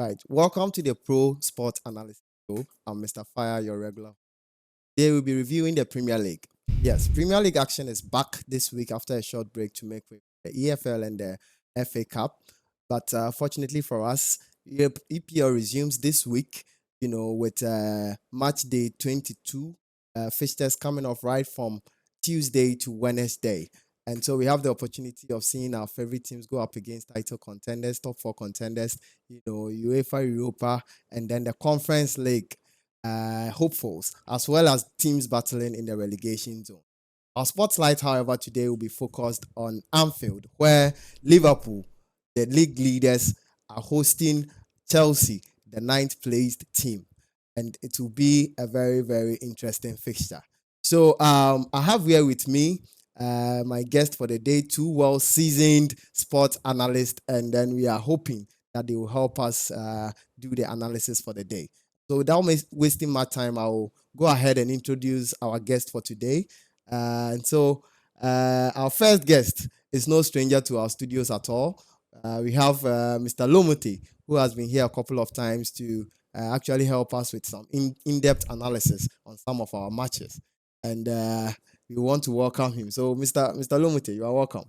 Right. Welcome to the Pro Sports Analysis Show. I'm Mr. Fire, your regular. Today we'll be reviewing the Premier League. Yes, Premier League action is back this week after a short break to make way for the EFL and the FA Cup. But fortunately for us, EPL resumes this week, with match day 22 fixtures coming off right from Tuesday to Wednesday. And so we have the opportunity of seeing our favorite teams go up against title contenders, top four contenders, UEFA, Europa, and then the Conference League hopefuls, as well as teams battling in the relegation zone. Our spotlight, however, today will be focused on Anfield, where Liverpool, the league leaders, are hosting Chelsea, the ninth placed team. And it will be a very, very interesting fixture. So I have here with me my guest for the day, two well-seasoned sports analysts, and then we are hoping that they will help us do the analysis for the day. So without wasting my time, I will go ahead and introduce our guest for today. Our first guest is no stranger to our studios at all. We have Mr. Lomuti, who has been here a couple of times to actually help us with some in-depth analysis on some of our matches. And we want to welcome him. So, Mr. Lomuti, you are welcome.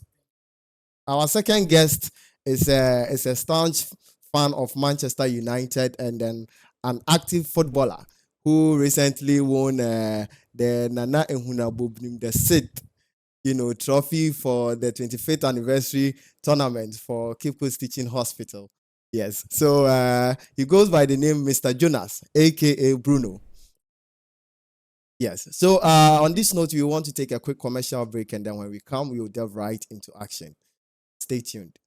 Our second guest is a staunch fan of Manchester United and then an active footballer who recently won the Nana Ehunabubnim, the SID, trophy for the 25th anniversary tournament for Cape Coast Teaching Hospital. Yes. So he goes by the name Mr. Jonas, aka Bruno. Yes. So on this note, we want to take a quick commercial break, and then when we come, we will delve right into action. Stay tuned.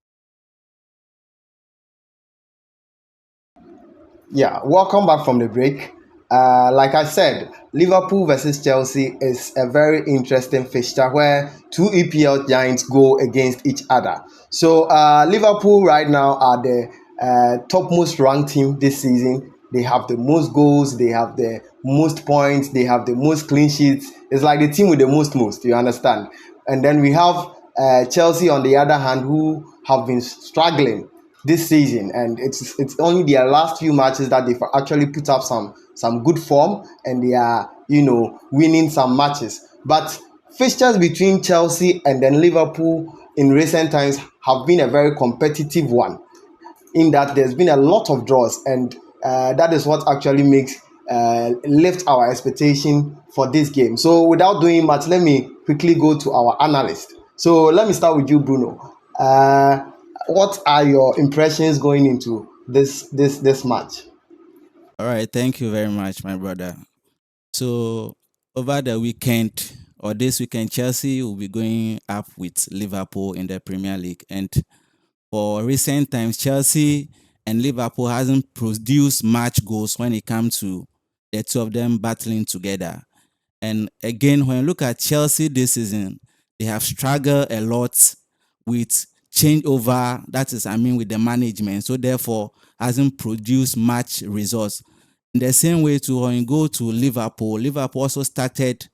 Yeah, welcome back from the break. Like I said, Liverpool versus Chelsea is a very interesting fixture where two EPL giants go against each other. So Liverpool right now are the topmost ranked team this season. They have the most goals, they have the most points, they have the most clean sheets. It's like the team with the most, you understand? And then we have Chelsea on the other hand, who have been struggling this season, and it's only their last few matches that they've actually put up some good form, and they are winning some matches. But fixtures between Chelsea and then Liverpool in recent times have been a very competitive one, in that there's been a lot of draws, and that is what actually makes lift our expectation for this game. So without doing much, let me quickly go to our analyst. So let me start with you, Bruno. What are your impressions going into this match? All right, thank you very much, my brother. So over the weekend or this weekend, Chelsea will be going up with Liverpool in the Premier League. And for recent times, Chelsea and Liverpool hasn't produced much goals when it comes to the two of them battling together. And again, when you look at Chelsea this season, they have struggled a lot with changeover, that is, with the management. So therefore, hasn't produced much results. In the same way, too, when you go to Liverpool, Liverpool also started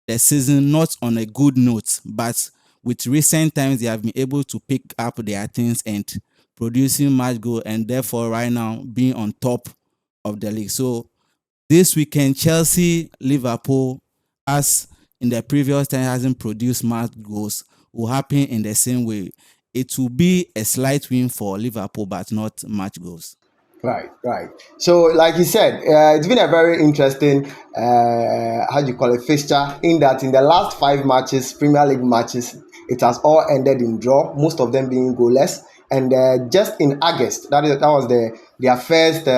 the season not on a good note, but with recent times, they have been able to pick up their things and producing much goal, and therefore, right now, being on top of the league. So this weekend, Chelsea, Liverpool, as in the previous time hasn't produced much goals, will happen in the same way. It will be a slight win for Liverpool, but not much goals. Right. So, like you said, it's been a very interesting, fixture, in that in the last 5 matches, Premier League matches, it has all ended in draw, most of them being goalless. And just in August, that was their first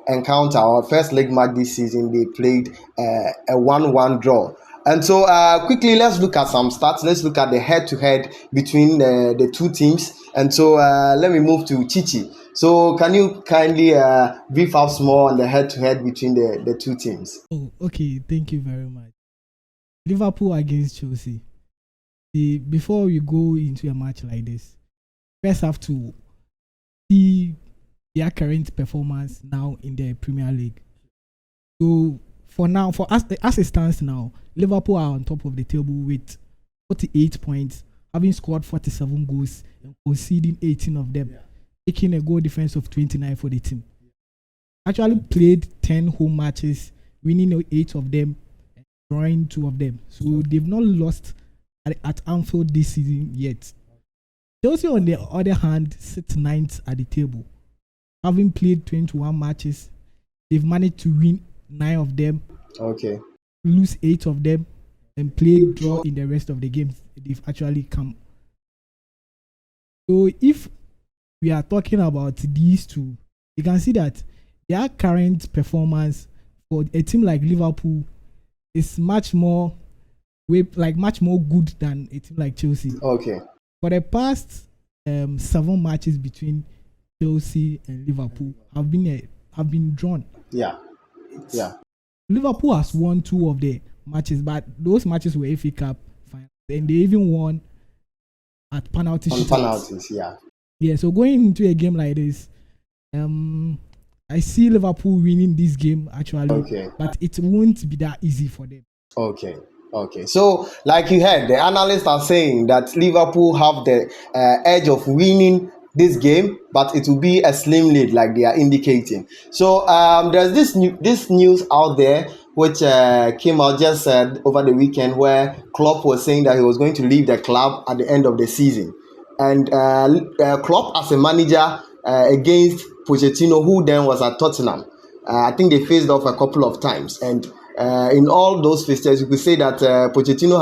encounter or first league match this season. They played a 1-1 draw. And so quickly, let's look at some stats. Let's look at the head-to-head between the two teams. And so let me move to Chichi. So can you kindly brief us more on the head-to-head between the two teams? Oh, okay. Thank you very much. Liverpool against Chelsea. Before we go into a match like this, first have to see their current performance now in the Premier League. So for now, as it stands now, Liverpool are on top of the table with 48 points, having scored 47 goals and conceding 18 of them, making a goal difference of 29 for the team. actually played 10 home matches, winning 8 of them, drawing 2 of them. So they've not lost at Anfield this season yet. Chelsea, on the other hand, sits ninth at the table. Having played 21 matches, they've managed to win 9 of them, Okay. lose 8 of them, and play draw in the rest of the games they've actually come. So if we are talking about these two, you can see that their current performance for a team like Liverpool is much more good than a team like Chelsea. Okay. For the past 7 matches between Chelsea and Liverpool have been drawn. Yeah. Yeah. Liverpool has won 2 of the matches, but those matches were FA Cup finals, and they even won at penalty On shootouts. penalties, yeah. Yeah, so going into a game like this, I see Liverpool winning this game actually, Okay. but it won't be that easy for them. Okay. Okay. So, like you heard, the analysts are saying that Liverpool have the edge of winning this game, but it will be a slim lead, like they are indicating. So, there's this news out there which came out just over the weekend, where Klopp was saying that he was going to leave the club at the end of the season, and Klopp as a manager against Pochettino, who then was at Tottenham. I think they faced off a couple of times, and in all those fixtures, you could say that Pochettino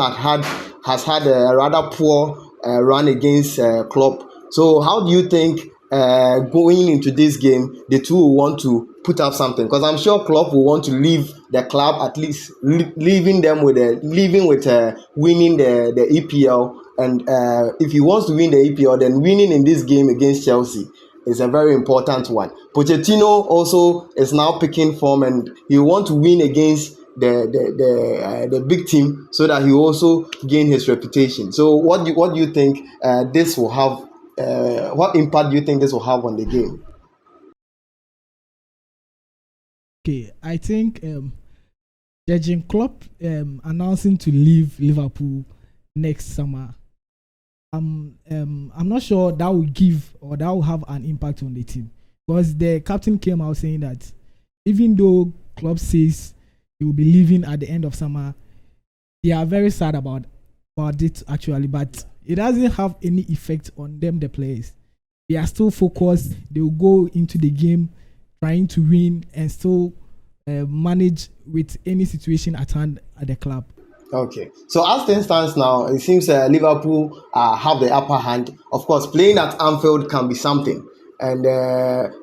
has had a rather poor run against Klopp. So, how do you think going into this game, the two will want to put up something? Because I'm sure Klopp will want to leave the club, at least leaving with winning the EPL. And if he wants to win the EPL, then winning in this game against Chelsea is a very important one. Pochettino also is now picking form, and he want to win against the big team, so that he also gain his reputation. So what do you think this will have? What impact do you think this will have on the game? Okay, I think Jurgen Klopp announcing to leave Liverpool next summer, I'm not sure that will give or that will have an impact on the team, because the captain came out saying that even though Klopp says he will be leaving at the end of summer, they are very sad about it actually, but it doesn't have any effect on them, the players. They are still focused. They will go into the game trying to win and still manage with any situation at hand at the club. Okay, so as things stands now, it seems Liverpool have the upper hand. Of course, playing at Anfield can be something. And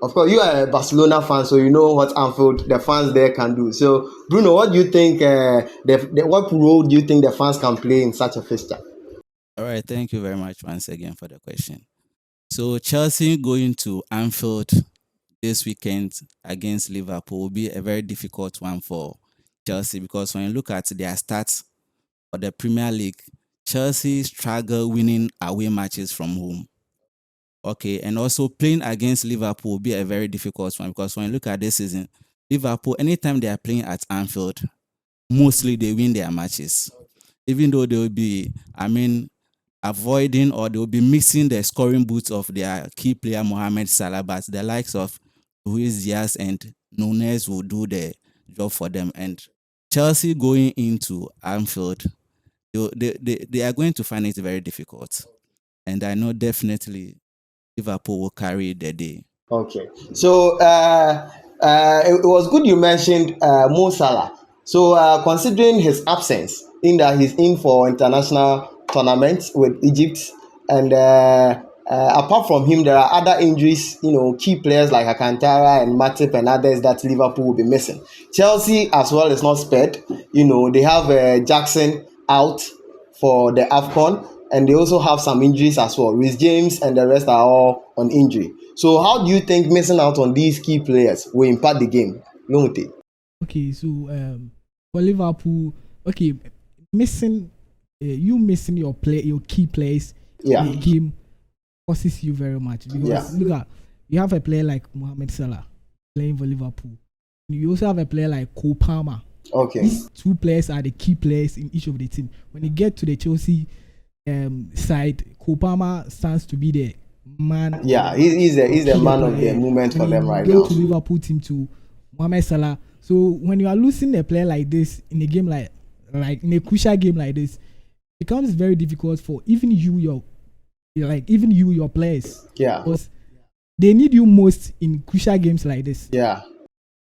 of course, you are a Barcelona fan, so you know what Anfield, the fans there can do. So, Bruno, what do you think? What role do you think the fans can play in such a fixture? All right, thank you very much once again for the question. So Chelsea going to Anfield this weekend against Liverpool will be a very difficult one for Chelsea, because when you look at their stats for the Premier League, Chelsea struggle winning away matches from home. Okay, and also playing against Liverpool will be a very difficult one, because when you look at this season, Liverpool, anytime they are playing at Anfield, mostly they win their matches. Even though they will be, avoiding, or they will be missing the scoring boots of their key player Mohamed Salah, but the likes of Luis Diaz and Nunes will do the job for them. And Chelsea going into Anfield, they are going to find it very difficult. And I know definitely Liverpool will carry the day. Okay, so it was good you mentioned Mo Salah. So considering his absence, in that he's in for international tournaments with Egypt, and apart from him, there are other injuries. Key players like Alcantara and Matip and others that Liverpool will be missing. Chelsea as well is not spared. They have Jackson out for the AFCON, and they also have some injuries as well. Reece James and the rest are all on injury. So how do you think missing out on these key players will impact the game? Lumute. Okay, so for Liverpool, okay, missing your key players Yeah. in the game costs you very much, because look at, you have a player like Mohamed Salah playing for Liverpool. You also have a player like Cole Palmer. Okay. These two players are the key players in each of the team. When you get to the Chelsea side, Cole Palmer stands to be the man. Yeah, he's the man of the moment for them right now. Go to Liverpool team to Mohamed Salah. So when you are losing a player like this in a game like in a crucial game like this, it becomes very difficult for even your players. Yeah. Because they need you most in crucial games like this. Yeah.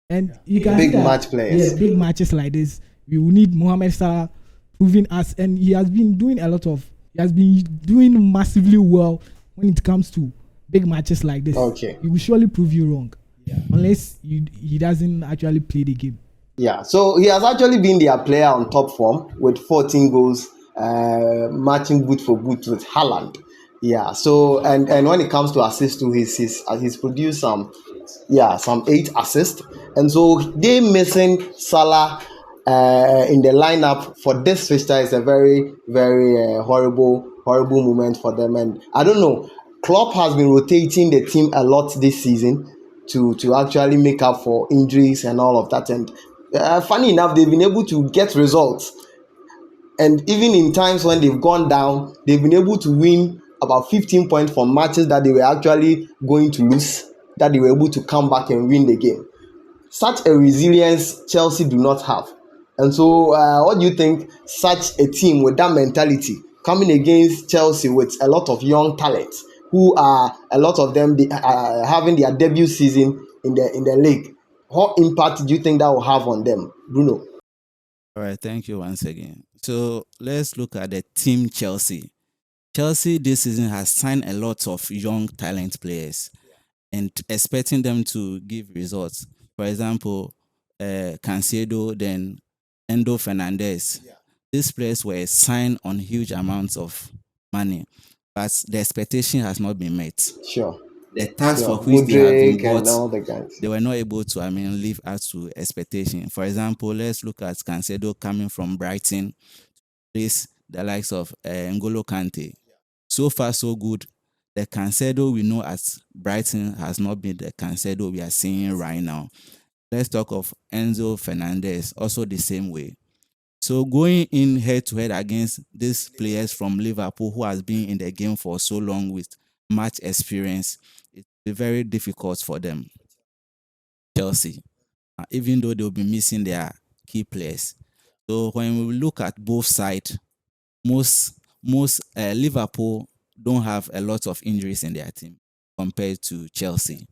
And you can Big see that, match players. Yeah, big matches like this. We will need Mohamed Salah proving us, and he has been doing massively well when it comes to big matches like this. Okay. He will surely prove you wrong. Yeah. Unless he doesn't actually play the game. Yeah, so he has actually been their player on top form with 14 goals, matching boot for boot with Haaland. Yeah, so and when it comes to assists too, he's produced some 8 assists, and so they missing Salah in the lineup for this fixture is a very very horrible moment for them, and I don't know. Klopp has been rotating the team a lot this season to actually make up for injuries and all of that, and funny enough, they've been able to get results. And even in times when they've gone down, they've been able to win about 15 points from matches that they were actually going to lose, that they were able to come back and win the game. Such a resilience Chelsea do not have. And so what do you think such a team with that mentality coming against Chelsea with a lot of young talent, who are a lot of them having their debut season in the league, what impact do you think that will have on them, Bruno? All right, thank you once again. So let's look at the team Chelsea. Chelsea this season has signed a lot of young talent players and expecting them to give results. For example, Cancedo, then Endo Fernandez. These players were signed on huge amounts of money, but the expectation has not been met. Sure. The task for which they have been and all bought, the guys. they were not able to, live up to expectation. For example, let's look at Cancedo coming from Brighton, place the likes of N'Golo Kante. So far, so good. The Cancedo we know at Brighton has not been the Cancedo we are seeing right now. Let's talk of Enzo Fernandez, also the same way. So going in head-to-head against these players from Liverpool who has been in the game for so long with much experience, it's very difficult for them. Chelsea, even though they'll be missing their key players. So when we look at both sides, most Liverpool don't have a lot of injuries in their team compared to Chelsea.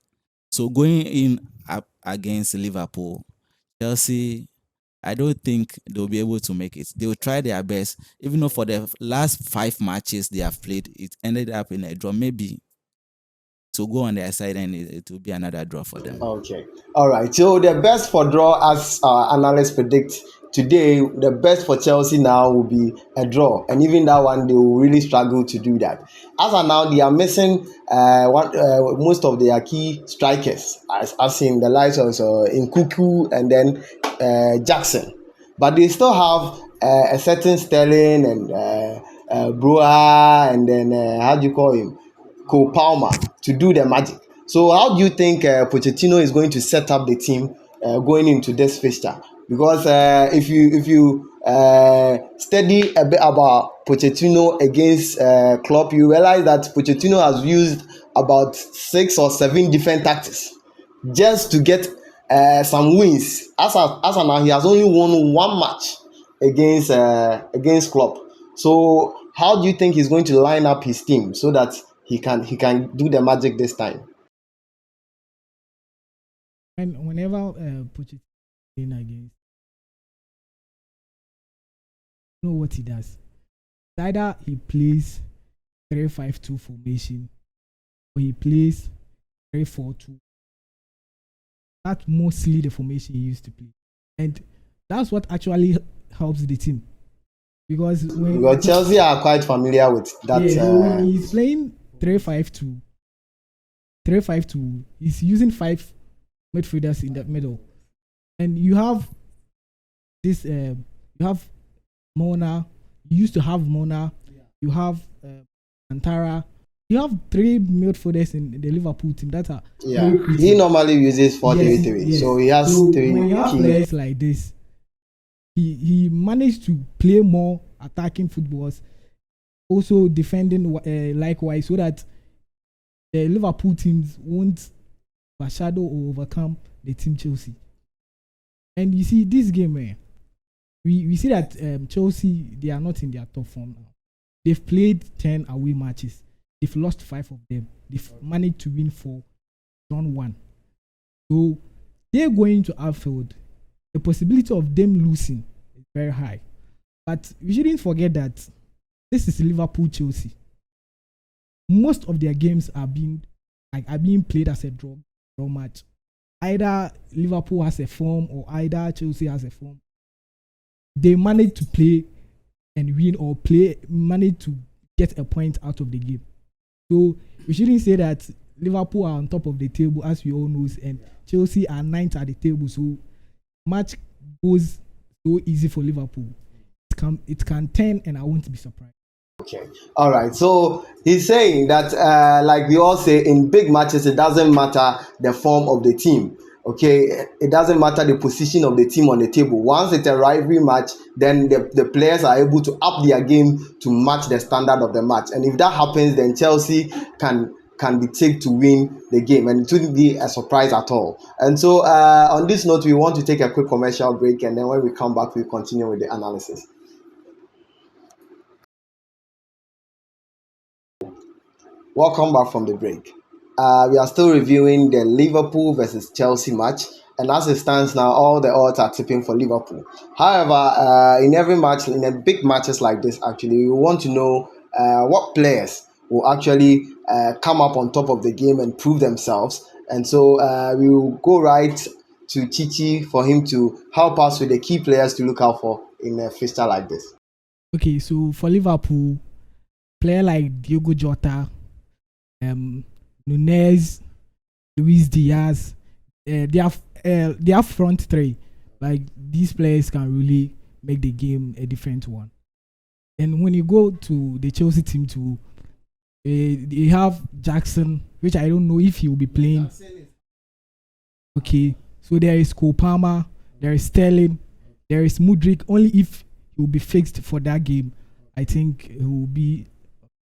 So going in up against Liverpool, Chelsea, I don't think they'll be able to make it. They will try their best, even though for the last 5 matches they have played, it ended up in a draw. Maybe to go on their side and it will be another draw for them. Okay. All right. So the best for draw, as analysts predict today, the best for Chelsea now will be a draw, and even that one they will really struggle to do that. As of now, they are missing most of their key strikers, as in the likes of Nkuku and then Jackson, but they still have a certain Sterling and Broa, and then how do you call him, Cole Palmer, to do the magic. So how do you think Pochettino is going to set up the team going into this fixture? Because if you study a bit about Pochettino against Klopp, you realize that Pochettino has used about 6 or 7 different tactics just to get some wins. As of now, he has only won 1 match against Klopp. So how do you think he's going to line up his team so that he can do the magic this time? And whenever Pochettino playing against, you know what he does. Either he plays 3-5-2 formation, or he plays 3-4-2. That's mostly the formation he used to play, and that's what actually helps the team. Because when Chelsea are quite familiar with that. When he's playing 3-5-2, he's using 5 midfielders in the middle, and you have this. You have Mona. You used to have Mona. You have Antara. You have 3 midfielders in the Liverpool team that are he normally uses 4-3-3, yes. So he has 3 when you have players like this, he managed to play more attacking footballs, also defending likewise, so that the Liverpool teams won't overshadow or overcome the team Chelsea. And you see, this game, we see that Chelsea, they are not in their top form now. They've played 10 away matches. They've lost 5 of them. They've managed to win 4, drawn 1. So they're going to Anfield. The possibility of them losing is very high. But we shouldn't forget that this is Liverpool Chelsea. Most of their games are being played as a draw match. Either Liverpool has a form or either Chelsea has a form. They manage to play and win, or manage to get a point out of the game. So we shouldn't say that Liverpool are on top of the table, as we all know, and Chelsea are 9th at the table. So match goes so easy for Liverpool. It can turn, and I won't be surprised. Okay. All right. So he's saying that, like we all say, in big matches, it doesn't matter the form of the team. Okay. It doesn't matter the position of the team on the table. Once it's a rivalry match, then the players are able to up their game to match the standard of the match. And if that happens, then Chelsea can be taken to win the game, and it wouldn't be a surprise at all. And so on this note, we want to take a quick commercial break, and then when we come back, we'll continue with the analysis. Welcome back from the break. We are still reviewing the Liverpool versus Chelsea match, and as it stands now, all the odds are tipping for Liverpool. However, in every match, in the big matches like this, actually, we want to know what players will actually come up on top of the game and prove themselves. And so we will go right to Chichi for him to help us with the key players to look out for in a fixture like this. Okay, so for Liverpool, player like Diogo Jota, Nunez, Luis Diaz, they have front three. Like, these players can really make the game a different one. And when you go to the Chelsea team too, they have Jackson, which I don't know if he will be playing. Okay, so there is Cole Palmer, there is Sterling, there is Mudryk. Only if he will be fixed for that game, I think he will be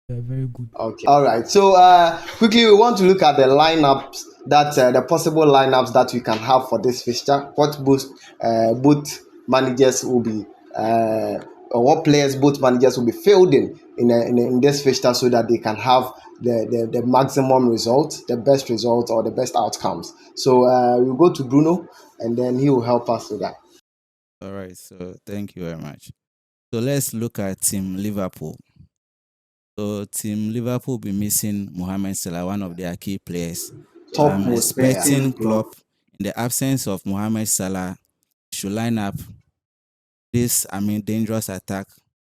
very good. Okay. All right. So quickly, we want to look at the lineups the possible lineups that we can have for this fixture. What both managers will be, or what players both managers will be fielding in this fixture, so that they can have the maximum result, the best result, or the best outcomes. So we'll go to Bruno, and then he will help us with that. All right, so thank you very much. So let's look at Team Liverpool. So Team Liverpool will be missing Mohamed Salah, one of their key players. So I'm expecting Klopp, in the absence of Mohamed Salah, should line up this, dangerous attack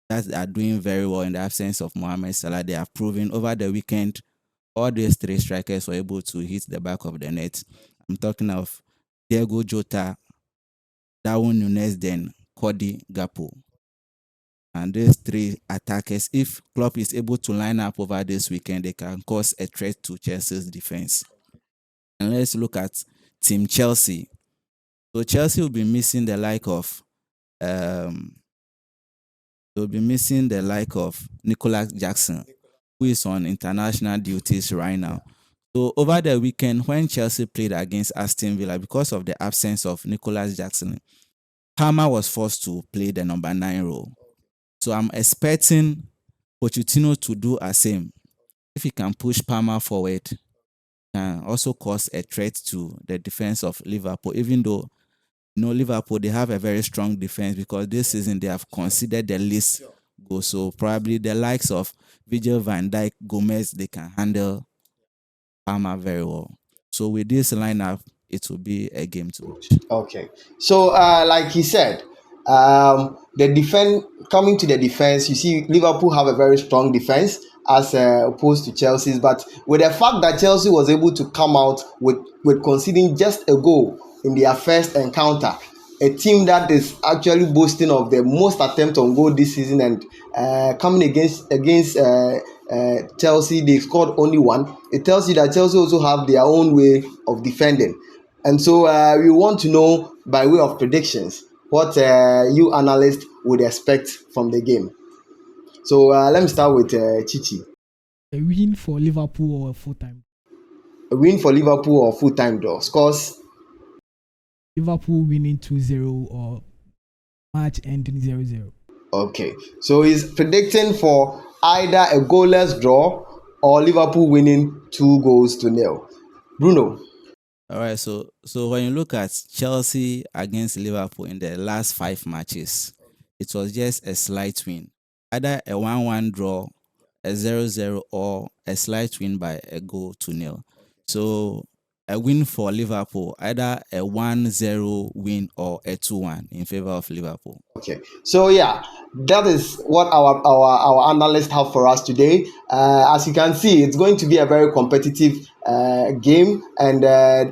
that are doing very well in the absence of Mohamed Salah. They have proven over the weekend all these 3 strikers were able to hit the back of the net. I'm talking of Diogo Jota, Darwin Nunez, then Cody Gakpo. And these 3 attackers, if Klopp is able to line up over this weekend, they can cause a threat to Chelsea's defense. And let's look at Team Chelsea. So Chelsea will be missing the like of Nicolas Jackson, who is on international duties right now. So over the weekend, when Chelsea played against Aston Villa, because of the absence of Nicolas Jackson, Palmer was forced to play the number 9 role. So I'm expecting Pochettino to do the same. If he can push Palmer forward, can also cause a threat to the defense of Liverpool, even though Liverpool, they have a very strong defense, because this season they have conceded the least goals. So probably the likes of Virgil van Dijk, Gomez, they can handle Palmer very well. So with this lineup, it will be a game to watch. Okay. So like he said, coming to the defense, you see Liverpool have a very strong defense as opposed to Chelsea's, but with the fact that Chelsea was able to come out with conceding just a goal in their first encounter, a team that is actually boasting of the most attempt on goal this season, and coming against Chelsea, they scored only 1. It tells you that Chelsea also have their own way of defending. And so we want to know, by way of predictions, what you analysts would expect from the game. So let me start with Chichi. A win for Liverpool or a full-time? A win for Liverpool or full-time draw. Scores? Liverpool winning 2-0 or match ending 0-0. Okay, so he's predicting for either a goalless draw or Liverpool winning 2-0. Bruno. All right, so when you look at Chelsea against Liverpool in the last 5 matches, it was just a slight win, either a 1-1 draw, a 0-0, or a slight win by a goal to nil. So a win for Liverpool, either a 1-0 win or a 2-1 in favor of Liverpool. Okay, so yeah, that is what our analysts have for us today. As you can see, it's going to be a very competitive game, and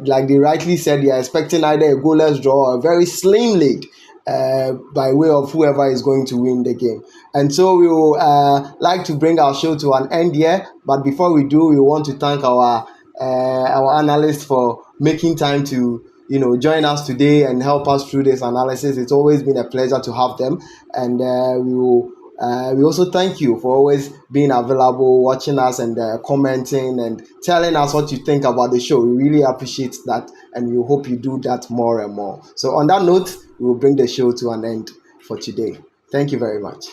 like they rightly said, they are expecting either a goalless draw or a very slim lead by way of whoever is going to win the game. And so we will like to bring our show to an end here. But before we do, we want to thank our analysts for making time to join us today and help us through this analysis. It's always been a pleasure to have them, and we also thank you for always being available, watching us, and commenting and telling us what you think about the show. We really appreciate that, and we hope you do that more and more. So on that note, we will bring the show to an end for today. Thank you very much.